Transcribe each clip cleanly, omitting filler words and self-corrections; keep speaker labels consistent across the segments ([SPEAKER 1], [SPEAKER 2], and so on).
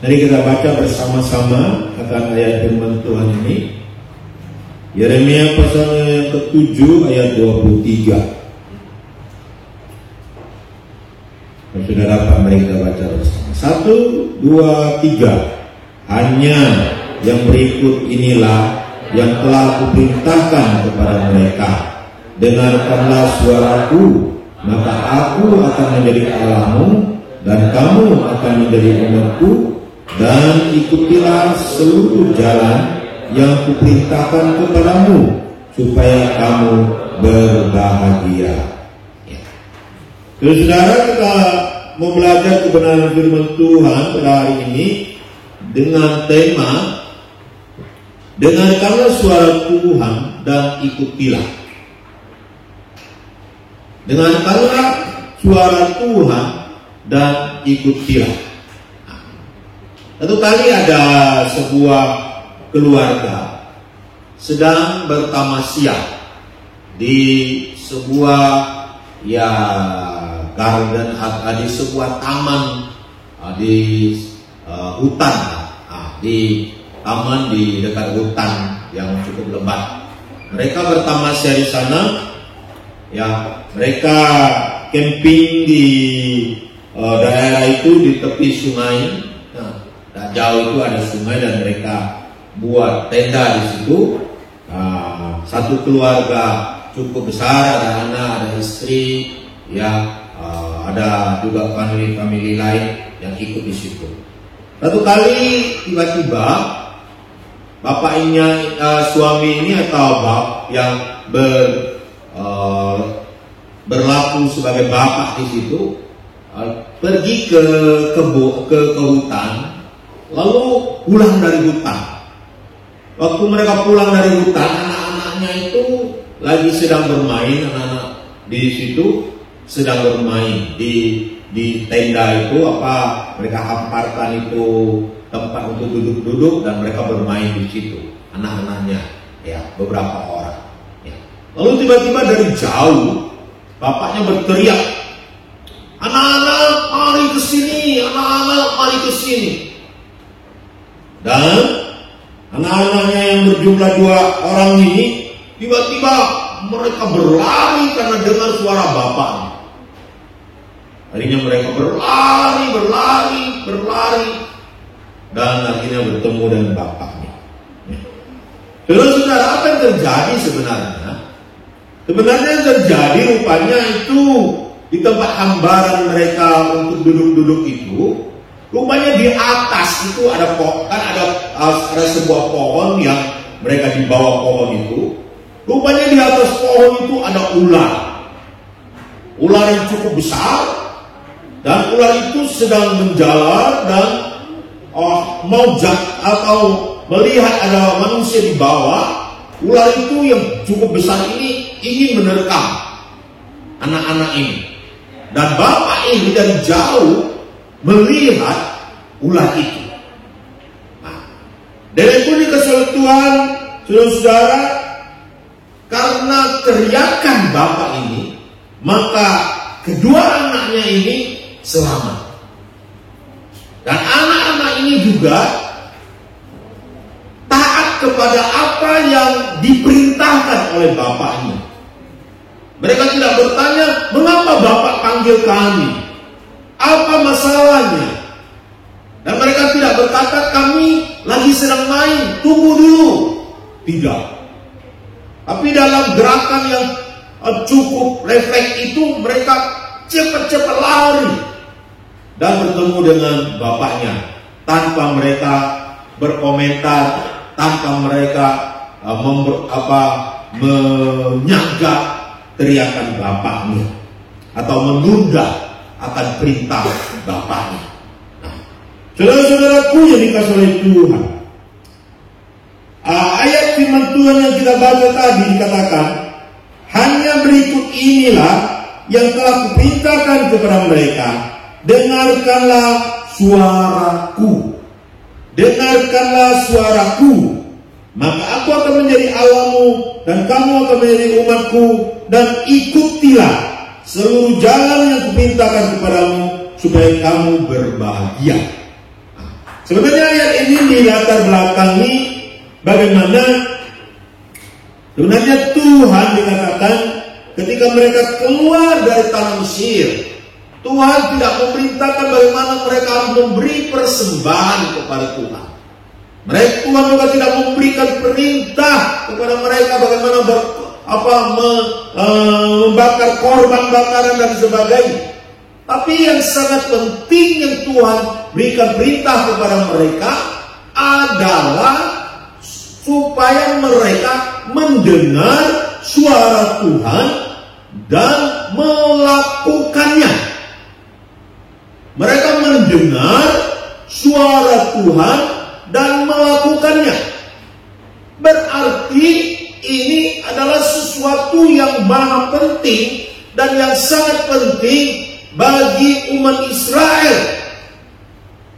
[SPEAKER 1] Mari kita baca bersama-sama akan ayat firman Tuhan ini. Yeremia pasal yang ke-7 ayat 23. Sudah dapat mari kita baca bersama. 1, 2, 3. Hanya yang berikut inilah yang telah kuperintahkan kepada mereka. Dengarkanlah suaraku, maka aku akan menjadi Allahmu dan kamu akan menjadi umatku, dan ikutilah seluruh jalan yang kuperintahkan kepadamu supaya kamu berbahagia. Terus saudara, kita mau belajar kebenaran firman Tuhan pada hari ini dengan tema dengarkanlah suara Tuhan dan ikutilah. Dengarkanlah suara Tuhan dan ikutilah. Satu kali ada sebuah keluarga sedang bertamasya di sebuah garden, di sebuah taman, di hutan, di taman di dekat hutan yang cukup lebat. Mereka bertamasya di sana, mereka camping di daerah itu di tepi sungai. Tak jauh itu ada sungai dan mereka buat tenda di situ. Satu keluarga cukup besar, ada anak, ada istri, ada juga family lain yang ikut di situ. Satu kali tiba-tiba bapaknya, suami ini atau yang berlaku sebagai bapak di situ pergi ke hutan. Lalu pulang dari hutan. Waktu mereka pulang dari hutan, anak-anaknya itu lagi sedang bermain. Anak-anak di situ sedang bermain di tenda itu, mereka hamparkan itu tempat untuk duduk-duduk dan mereka bermain di situ. Anak-anaknya, beberapa orang. Lalu tiba-tiba dari jauh bapaknya berteriak, "Anak-anak mari ke sini, anak-anak mari ke sini." Dan anak-anaknya yang berjumlah 2 orang ini tiba-tiba mereka berlari karena dengar suara bapaknya. Akhirnya mereka berlari dan akhirnya bertemu dengan bapaknya. Saudara, apa yang terjadi sebenarnya? Sebenarnya yang terjadi rupanya itu di tempat hambaran mereka untuk duduk-duduk itu, rupanya di atas itu ada sebuah pohon yang mereka di bawah pohon itu. Rupanya di atas pohon itu ada ular yang cukup besar, dan ular itu sedang menjalar dan melihat ada manusia di bawah. Ular itu yang cukup besar ini ingin menerkam anak-anak ini, dan bapak ini dari jauh melihat ular itu. Dari itu dikasih Tuhan, saudara-saudara, karena teriakan bapak ini, maka kedua anaknya ini selamat. Dan anak-anak ini juga taat kepada apa yang diperintahkan oleh bapaknya. Mereka tidak bertanya, "Mengapa bapak panggil kami? Apa masalahnya?" Dan mereka tidak berkata, "Kami lagi sedang main, tunggu dulu." Tidak. Tapi dalam gerakan yang cukup refleks itu, mereka cepat-cepat lari dan bertemu dengan bapaknya tanpa mereka berkomentar, tanpa mereka menyangga teriakan bapaknya atau menunda akan perintah bapaknya. Saudara-saudaraku yang dikasihi oleh Tuhan, ayat firman Tuhan yang kita baca tadi dikatakan, hanya berikut inilah yang telah kuperintahkan kepada mereka, dengarkanlah suaraku, dengarkanlah suaraku, maka aku akan menjadi Allahmu dan kamu akan menjadi umatku, dan ikutilah seluruh jalan yang kuperintahkan kepadamu supaya kamu berbahagia. Sebenarnya ayat ini dilatar belakangi bagaimana sebenarnya Tuhan dikatakan ketika mereka keluar dari tanah Mesir, Tuhan tidak memerintahkan bagaimana mereka harus memberi persembahan kepada Tuhan. Tuhan juga tidak memberikan perintah kepada mereka bagaimana membakar korban bakaran dan sebagainya. Tapi yang sangat penting yang Tuhan berikan perintah kepada mereka adalah supaya mereka mendengar suara Tuhan dan melakukannya. Mereka mendengar suara Tuhan dan melakukannya. Berarti ini adalah sesuatu yang maha penting dan yang sangat penting bagi umat Israel,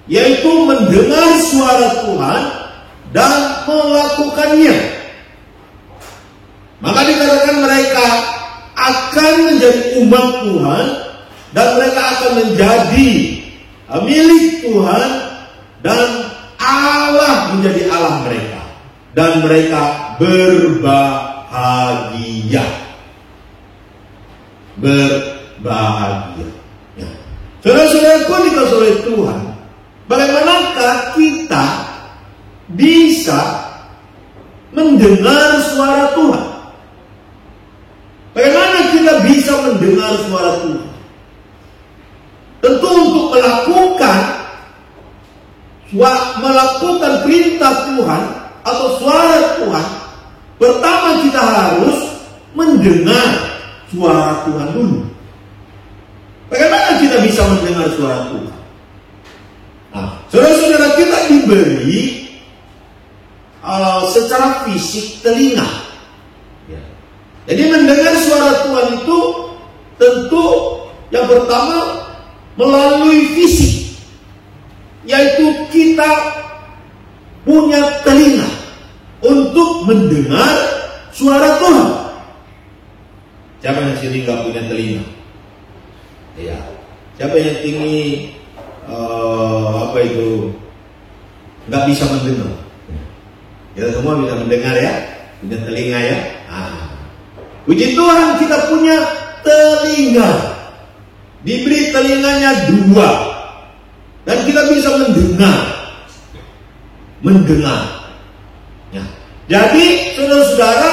[SPEAKER 1] yaitu mendengar suara Tuhan dan melakukannya. Maka dikatakan mereka akan menjadi umat Tuhan dan mereka akan menjadi milik Tuhan dan Allah menjadi Allah mereka dan mereka berbahagia. Berbahagia. Ya. Saudara-saudaraku dikasih oleh Tuhan, bagaimanakah kita bisa mendengar suara Tuhan? Bagaimana kita bisa mendengar suara Tuhan? Tentu untuk melakukan perintah Tuhan atau suara Tuhan, pertama kita harus mendengar suara Tuhan dulu. Bagaimana kita bisa mendengar suara Tuhan? Nah, saudara-saudara, kita diberi secara fisik telinga. Ya. Jadi mendengar suara Tuhan itu tentu yang pertama melalui fisik, yaitu kita punya telinga untuk mendengar suara Tuhan. Siapa yang sini nggak punya telinga? Ya. Siapa yang tinggi nggak bisa mendengar? Kita semua bisa mendengar ya, punya telinga ya. Puji Tuhan kita punya telinga, diberi telinganya 2 dan kita bisa mendengar. Ya. Jadi saudara-saudara,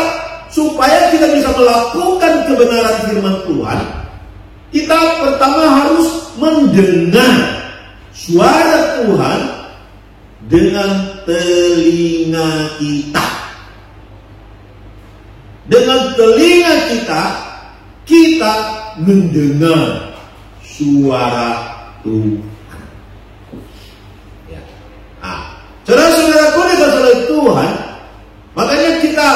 [SPEAKER 1] supaya kita bisa melakukan kebenaran firman Tuhan, kita pertama harus mendengar suara Tuhan dengan telinga kita. Dengan telinga kita mendengar suara Tuhan. Ya. Saudara-saudaraku dikasih oleh Tuhan, makanya kita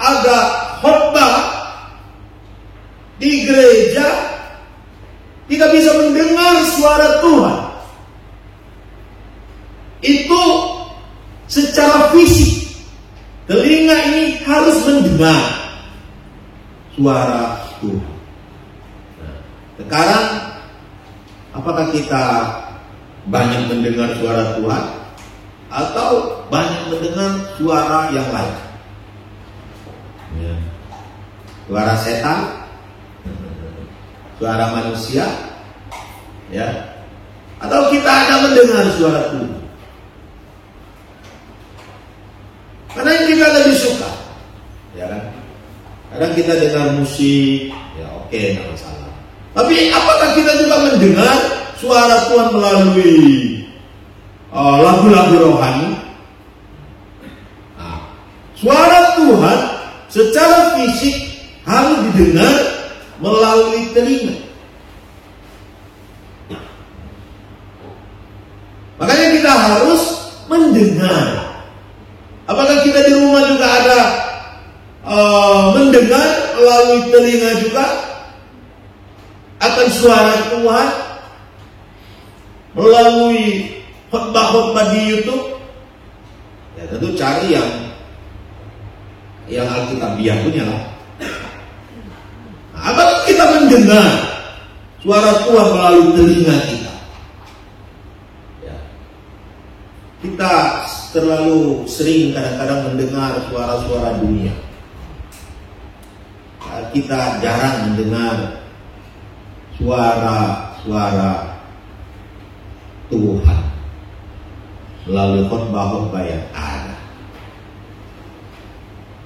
[SPEAKER 1] ada khotbah di gereja, kita bisa mendengar suara Tuhan. Itu secara fisik, telinga ini harus mendengar suara Tuhan. Nah, sekarang apakah kita banyak mendengar suara Tuhan atau banyak mendengar suara yang lain? Ya. Suara setan, suara manusia, ya, atau kita ada mendengar suara Tuhan? Karena yang kita lebih suka, ya kan? Kadang kita dengar musik, ya oke, nggak masalah. Tapi apakah kita juga mendengar suara Tuhan melalui lagu-lagu rohani? Nah, suara Tuhan secara fisik harus didengar melalui telinga. Makanya kita harus mendengar. Apakah kita di rumah juga ada mendengar melalui telinga juga akan suara Tuhan melalui khotbah-khotbah di YouTube? Ya tentu cari yang Alkitabiah punya lah. Nah, apakah kita mendengar suara Tuhan melalui telinga kita? Ya. kita terlalu sering kadang-kadang mendengar suara-suara dunia. Kita jarang mendengar suara-suara Tuhan melalui khotbah-khotbah yang ada.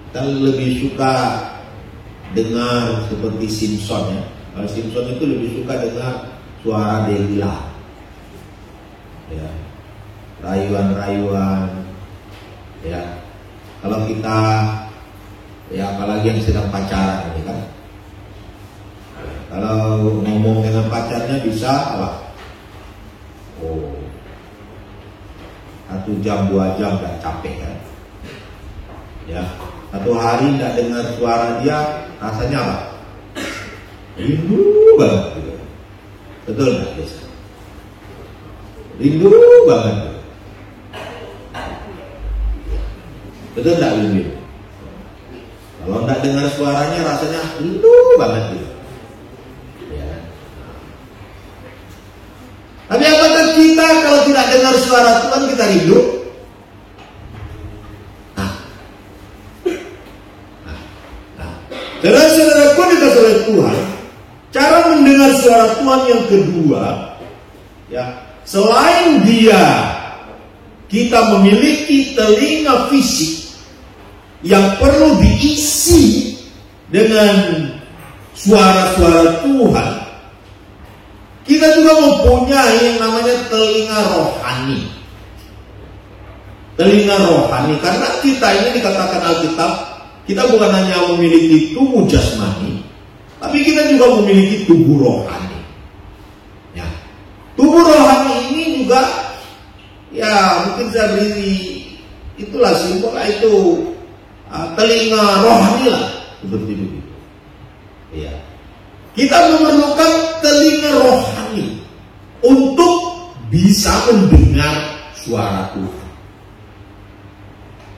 [SPEAKER 1] Kita lebih suka dengar seperti Simpson ya. Kalau Simpson itu lebih suka dengar suara Delila, ya, rayuan-rayuan, ya. Kalau kita, ya apalagi yang sedang pacaran, ya kan. Kalau ngomong dengan pacarnya bisa apa? Oh, 1 jam 2 jam gak capek kan? Ya, 1 hari gak dengar suara dia, rasanya apa? Rindu banget gitu. Betul nggak guys? Rindu banget. Betul nggak Win? Kalau nggak dengar suaranya rasanya rindu banget gitu. Ya. Tapi apakah kita kalau tidak dengar suara Tuhan kita rindu? Saudara-saudaraku dikasih oleh Tuhan, cara mendengar suara Tuhan yang kedua, ya, selain kita memiliki telinga fisik yang perlu diisi dengan suara-suara Tuhan, kita juga mempunyai yang namanya telinga rohani. Telinga rohani, karena kita ini dikatakan Alkitab, kita bukan hanya memiliki tubuh jasmani, tapi kita juga memiliki tubuh rohani. Ya. Tubuh rohani ini juga, ya mungkin saya beri itulah simbol itu telinga rohani lah, seperti itu. Ya. Kita memerlukan telinga rohani untuk bisa mendengar suara Tuhan.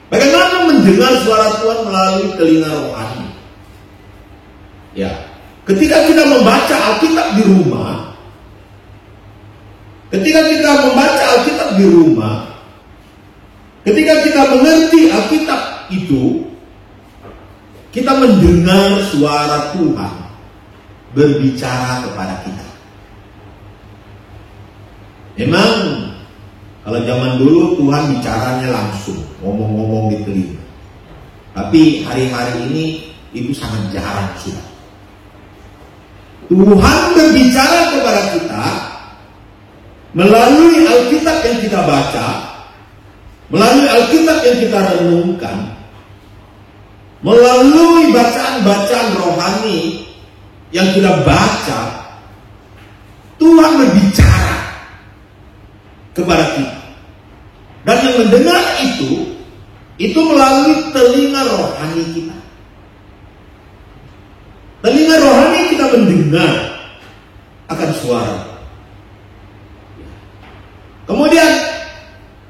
[SPEAKER 1] Bagaimana mendengar suara Tuhan melalui telinga rohani? Ya, ketika kita membaca Alkitab di rumah, ketika kita mengerti Alkitab itu, kita mendengar suara Tuhan berbicara kepada kita. Memang kalau zaman dulu Tuhan bicaranya langsung, ngomong-ngomong di telinga. Tapi hari-hari ini itu sangat jarang sudah. Tuhan berbicara kepada kita melalui Alkitab yang kita baca, melalui Alkitab yang kita renungkan, melalui bacaan-bacaan rohani yang kita baca. Tuhan berbicara kepada kita. Dan yang mendengar itu melalui telinga rohani kita. Telinga rohani kita mendengar akan suara. Kemudian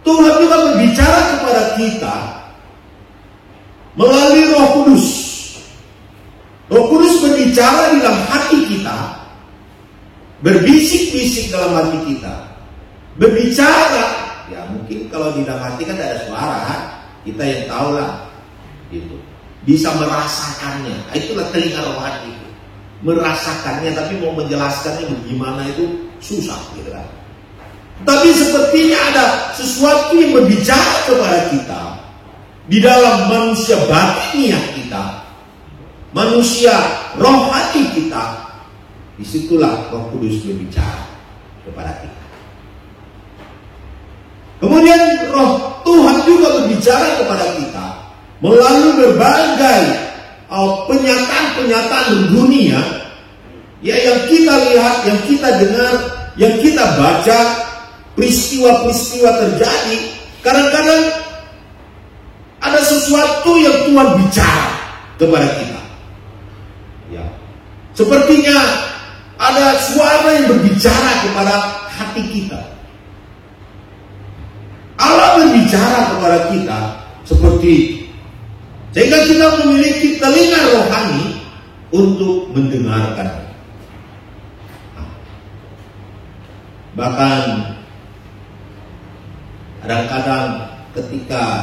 [SPEAKER 1] Tuhan juga berbicara kepada kita melalui Roh Kudus. Roh Kudus berbicara di dalam hati kita, berbisik-bisik dalam hati kita, berbicara. Ya mungkin kalau di dalam hati kan ada suara, kita yang tahu lah, gitu. Bisa merasakannya. Itulah telinga rohani itu. Merasakannya, tapi mau menjelaskannya bagaimana itu susah, gitu kan. Tapi sepertinya ada sesuatu yang berbicara kepada kita di dalam manusia batiniah kita, manusia rohani kita. Disitulah Roh Kudus berbicara kepada kita. Kemudian Roh Tuhan juga berbicara kepada kita melalui berbagai pernyataan-pernyataan dunia, ya, yang kita lihat, yang kita dengar, yang kita baca, peristiwa-peristiwa terjadi. Kadang-kadang ada sesuatu yang Tuhan bicara kepada kita. Ya, sepertinya ada suara yang berbicara kepada hati kita. Allah berbicara kepada kita seperti, sehingga kita memiliki telinga rohani untuk mendengarkan. Bahkan kadang-kadang ketika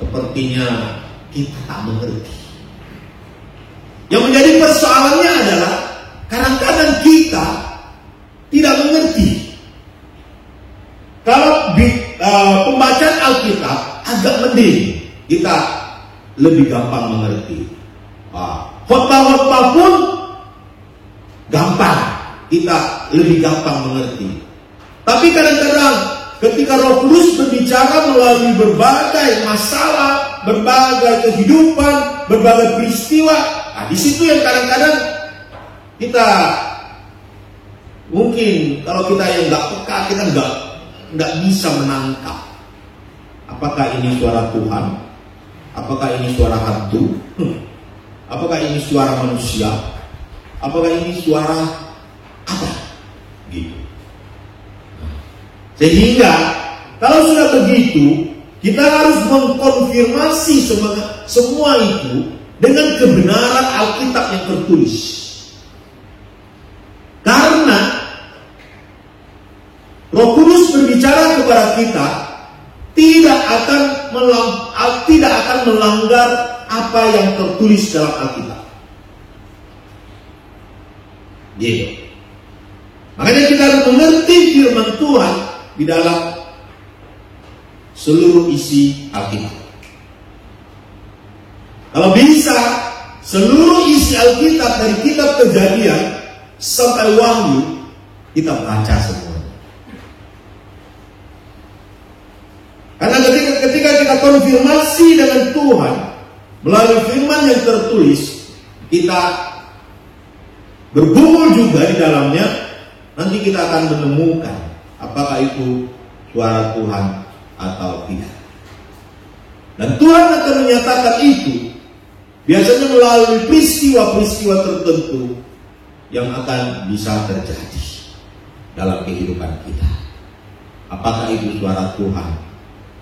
[SPEAKER 1] sepertinya kita tak mengerti. Yang menjadi persoalannya adalah kadang-kadang kita tidak mengerti. Kalau pembacaan Alkitab agak mending, kita lebih gampang mengerti. Khotbah-khotbah pun gampang, kita lebih gampang mengerti. Tapi kadang-kadang ketika Roh Kudus berbicara melalui berbagai masalah, berbagai kehidupan, berbagai peristiwa, di situ yang kadang-kadang kita mungkin kalau kita yang nggak peka, kita nggak bisa menangkap. Apakah ini suara Tuhan? Apakah ini suara hantu? Apakah ini suara manusia? Apakah ini suara apa? Gitu. Sehingga kalau sudah begitu, kita harus mengkonfirmasi semua itu dengan kebenaran Alkitab yang tertulis. Karena Roh Kudus berbicara kepada kita tidak akan melanggar apa yang tertulis dalam Alkitab. Gitu. Makanya kita harus mengerti firman Tuhan di dalam seluruh isi Alkitab. Kalau bisa seluruh isi Alkitab dari kitab Kejadian sampai Wahyu kita baca semua. Karena ketika kita konfirmasi dengan Tuhan melalui firman yang tertulis, kita bergumul juga di dalamnya, nanti kita akan menemukan apakah itu suara Tuhan atau tidak. Dan Tuhan akan menyatakan itu biasanya melalui peristiwa-peristiwa tertentu yang akan bisa terjadi dalam kehidupan kita. Apakah itu suara Tuhan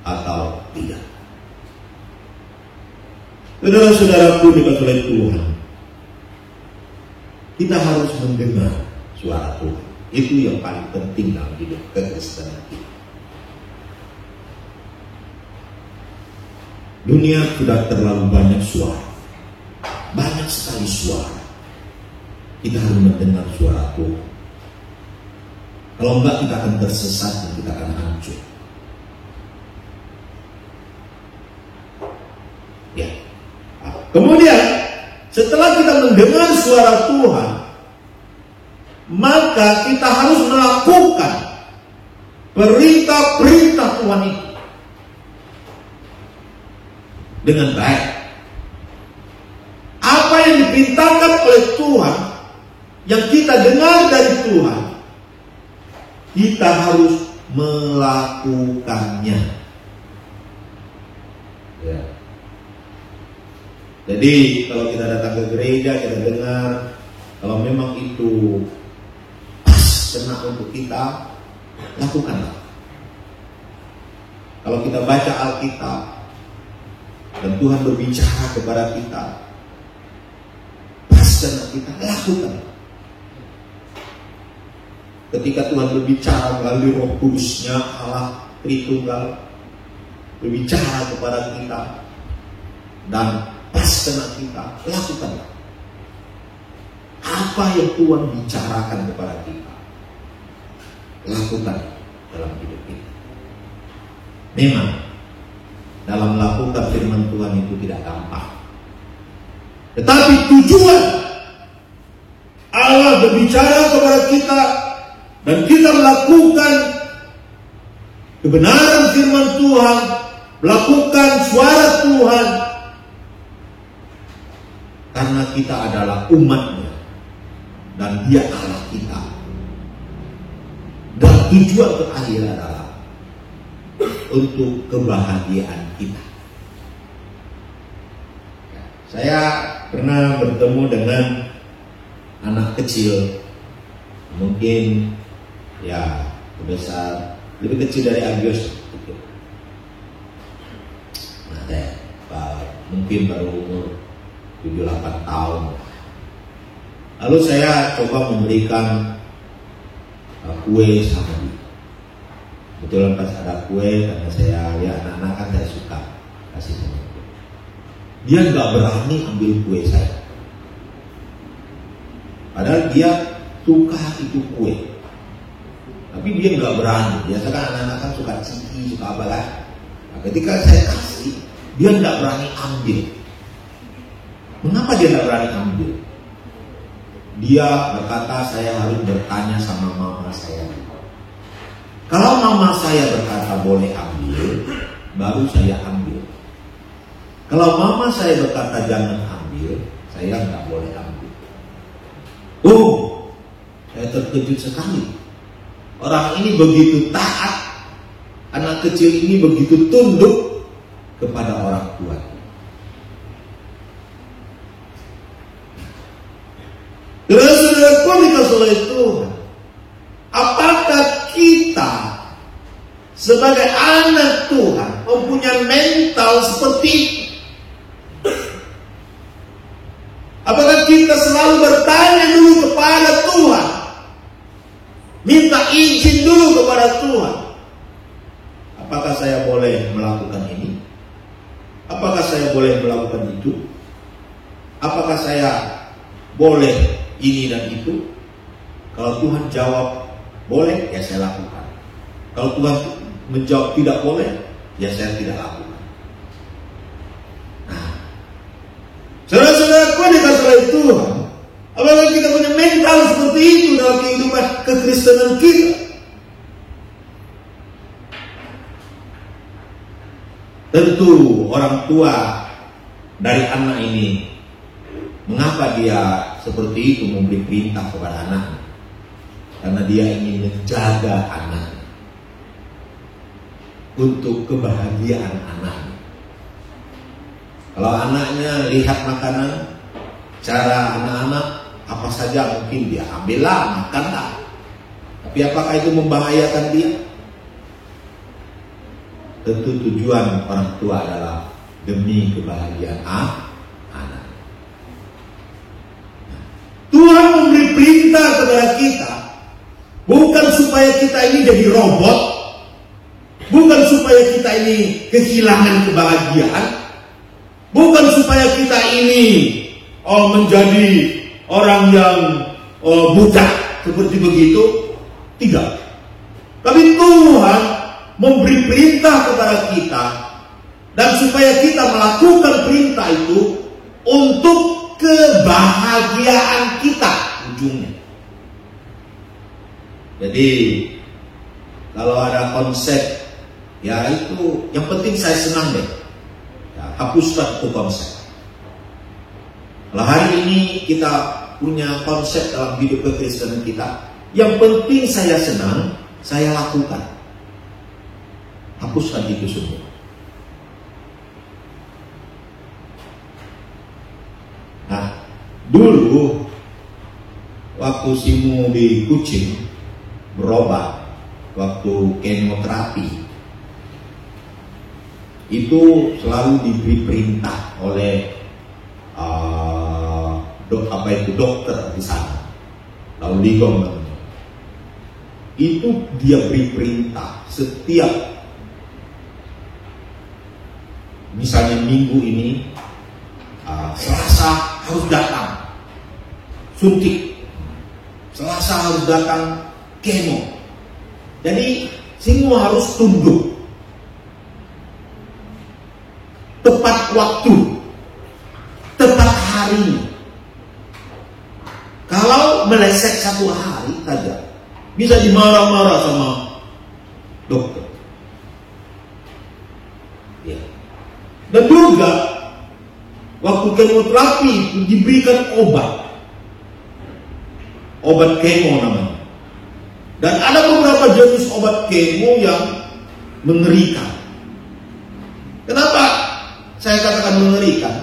[SPEAKER 1] atau tidak? Saudara-saudaraku dikasihi oleh Tuhan, kita harus mendengar suara Tuhan. Itu yang paling penting dalam hidup kekristenan kita. Dunia sudah terlalu banyak suara, banyak sekali suara. Kita harus mendengar suara Tuhan. Kalau enggak, kita akan tersesat dan kita akan hancur. Ya. Kemudian setelah kita mendengar suara Tuhan, maka kita harus melakukan perintah-perintah Tuhan itu dengan baik. Apa yang diperintahkan oleh Tuhan, yang kita dengar dari Tuhan, kita harus melakukannya. Ya. Jadi kalau kita datang ke gereja, kita dengar, kalau memang itu pas kena untuk kita, lakukanlah. Kalau kita baca Alkitab dan Tuhan berbicara kepada kita, pas kena kita, lakukanlah. Ketika Tuhan berbicara melalui Roh Kudus-Nya, Allah Tritunggal berbicara kepada kita dan pas kena kita, lakukanlah. Apa yang Tuhan bicarakan kepada kita, lakukan dalam hidup kita. Memang dalam melakukan firman Tuhan itu tidak gampang, tetapi tujuan Allah berbicara kepada kita dan kita melakukan kebenaran firman Tuhan, melakukan suara Tuhan, karena kita adalah umat-Nya dan Dia Allah kita. Dan tujuan terakhir adalah untuk kebahagiaan kita. Saya pernah bertemu dengan anak kecil, mungkin ya besar, lebih kecil dari Agios. Nah, mungkin baru umur 7-8 tahun. Lalu saya coba memberikan kue sama dia. Kebetulan pas ada kue, karena saya lihat anak-anak kan saya suka kasih sama kue. Dia nggak berani ambil kue saya. Padahal dia suka itu kue. Tapi dia nggak berani. Biasa kan anak-anak kan suka ciki, suka apa kan. Nah, ketika saya kasih, dia nggak berani ambil. Mengapa dia nggak berani ambil? Dia berkata, saya harus bertanya sama mama saya. Kalau mama saya berkata boleh ambil, baru saya ambil. Kalau mama saya berkata jangan ambil, saya nggak boleh ambil. Oh, saya terkejut sekali. Orang ini begitu taat, anak kecil ini begitu tunduk kepada orang tua. Saudara-saudaraku dikasihi oleh Tuhan, apakah kita sebagai anak Tuhan mempunyai mental seperti itu? Apakah kita selalu bertanya dulu kepada Tuhan, minta izin dulu kepada Tuhan, apakah saya boleh melakukan ini? Apakah saya boleh melakukan itu? Apakah saya boleh ini dan itu? Kalau Tuhan jawab boleh, ya saya lakukan. Kalau Tuhan menjawab tidak boleh, ya saya tidak lakukan. Nah, saudara-saudaraku dikasihi oleh Tuhan, apakah kita punya mental seperti itu dalam kehidupan kekristenan kita? Tentu orang tua dari anak ini, mengapa dia seperti itu memberi perintah kepada anaknya? Karena dia ingin menjaga anaknya, untuk kebahagiaan anaknya. Kalau anaknya lihat makanan, cara anak-anak apa saja mungkin dia ambillah, makanlah. Tapi apakah itu membahayakan dia? Tentu tujuan orang tua adalah demi kebahagiaan anak. Tuhan memberi perintah kepada kita, bukan supaya kita ini jadi robot, bukan supaya kita ini kehilangan kebahagiaan, bukan supaya kita ini menjadi orang yang buta seperti begitu. Tidak. Tapi Tuhan memberi perintah kepada kita, dan supaya kita melakukan perintah itu untuk kebahagiaan kita ujungnya. Jadi kalau ada konsep, ya itu yang penting saya senang deh, ya, hapuskan itu konsep. Kalau hari ini kita punya konsep dalam hidup kekristenan kita, yang penting saya senang, saya lakukan. Hapuskan itu semua. Nah, dulu waktu Simu di Kucing berobat, waktu kemoterapi, itu selalu diberi perintah oleh dokter di sana, lalu digong namanya. Itu dia beri perintah setiap, misalnya minggu ini Selasa harus datang suntik, Selasa harus datang kemo. Jadi semua harus tunduk, tepat waktu, tepat hari. Kalau meleset satu hari saja, bisa dimarah-marah sama dokter. Ya. Dan juga waktu kemoterapi diberikan obat kemo namanya. Dan ada beberapa jenis obat kemo yang mengerikan. Kenapa saya katakan mengerikan?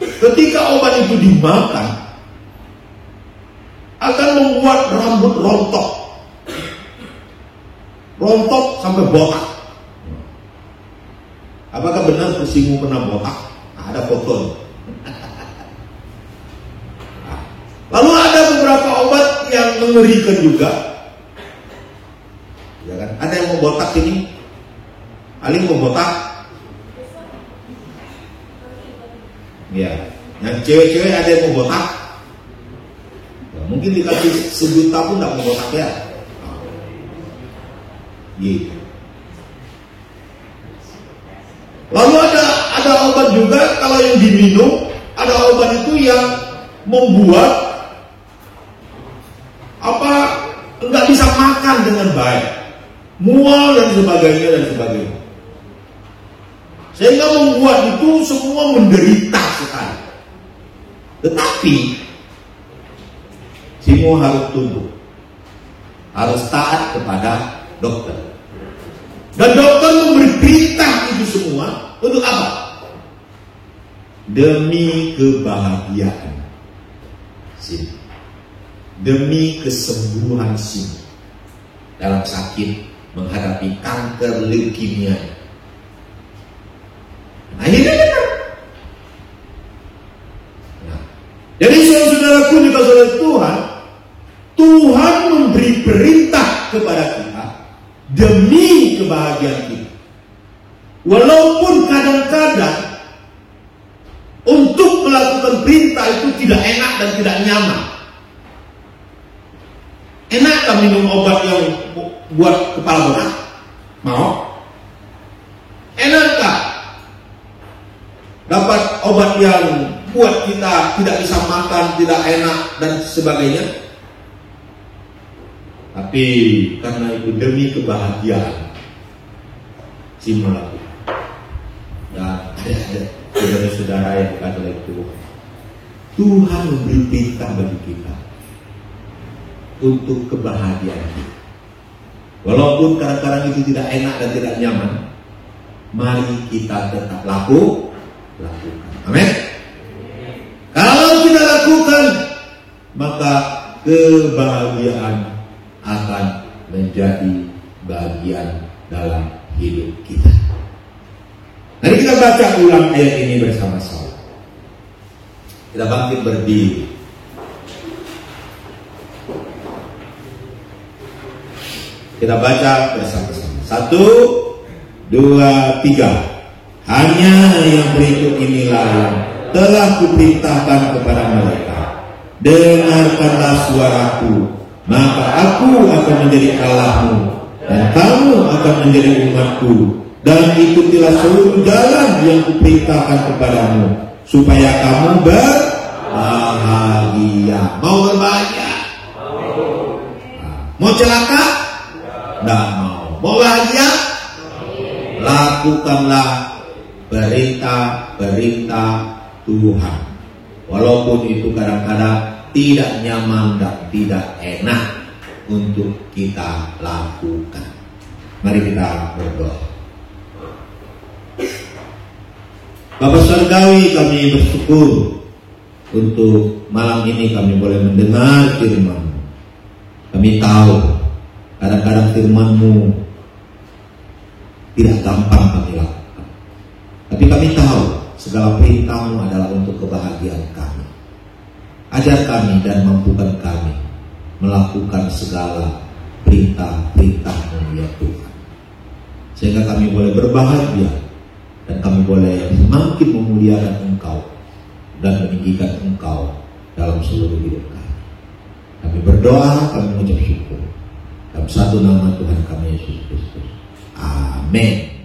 [SPEAKER 1] Ketika obat itu dimakan, akan membuat rambut rontok sampai botak. Apakah benar Simu pernah botak? Nah, ada foto. Lalu ada beberapa obat yang mengerikan juga, ya kan? Ada yang mau botak sini? Paling mau botak? Ya. Yang cewek-cewek ada yang mau botak? Ya, mungkin dikasih 1 juta pun tidak mau botak ya. Gitu. Lalu ada obat juga kalau yang diminum, ada obat itu yang membuat nggak bisa makan dengan baik, mual dan sebagainya. Sehingga membuat itu semua menderita sekali. Tetapi semua harus tunduk, harus taat kepada dokter. Dan dokter memberi perintah itu semua untuk apa? Demi kebahagiaan sini, demi kesembuhan sini dalam sakit menghadapi kanker leukemia. Nah, ini benar. Nah, jadi saudaraku dikasihi Tuhan, Tuhan memberi perintah kepada kita demi kebahagiaan kita. Walaupun kadang-kadang untuk melakukan perintah itu tidak enak dan tidak nyaman. Enakkah minum obat yang buat kepala botak? Mau? Enakkah dapat obat yang buat kita tidak bisa makan, tidak enak dan sebagainya? Tapi karena itu demi kebahagiaan si melakukan. Dan ada saudara-saudara yang kata itu, Tuhan memberi perintah bagi kita untuk kebahagiaan kita. Walaupun kadang-kadang itu tidak enak dan tidak nyaman, mari kita tetap lakukan. Amin. Kalau kita lakukan, maka kebahagiaan akan menjadi bagian dalam hidup kita. Mari kita baca ulang ayat ini bersama-sama. Kita bangkit berdiri. Kita baca bersama-sama. 1, 2, 3. Hanya yang berikut inilah yang telah kuperintahkan kepada mereka. Dengarkanlah suaraku, maka aku akan menjadi Allahmu, dan kamu akan menjadi umatku. Dan ikutilah seluruh jalan yang kuperintahkan kepadamu, supaya kamu berbahagia. Mau berbahagia? Mau celaka? Tidak mau. Mau bahagia? Lakukanlah perintah-perintah Tuhan. Walaupun itu kadang-kadang tidak nyaman dan tidak enak untuk kita lakukan. Mari kita berdoa. Bapak Surgawi, kami bersyukur untuk malam ini kami boleh mendengar firman-Mu. Kami tahu kadang-kadang firman-Mu tidak gampang kami lakukan, tapi kami tahu segala perintah-Mu adalah untuk kebahagiaan kami. Ajar kami dan mampukan kami melakukan segala perintah-perintah-Mu ya Tuhan, sehingga kami boleh berbahagia dan kami boleh semakin memuliakan Engkau dan meninggikan Engkau dalam seluruh hidup kami. Kami berdoa, kami mengucap syukur dalam satu nama Tuhan kami Yesus Kristus. Amin.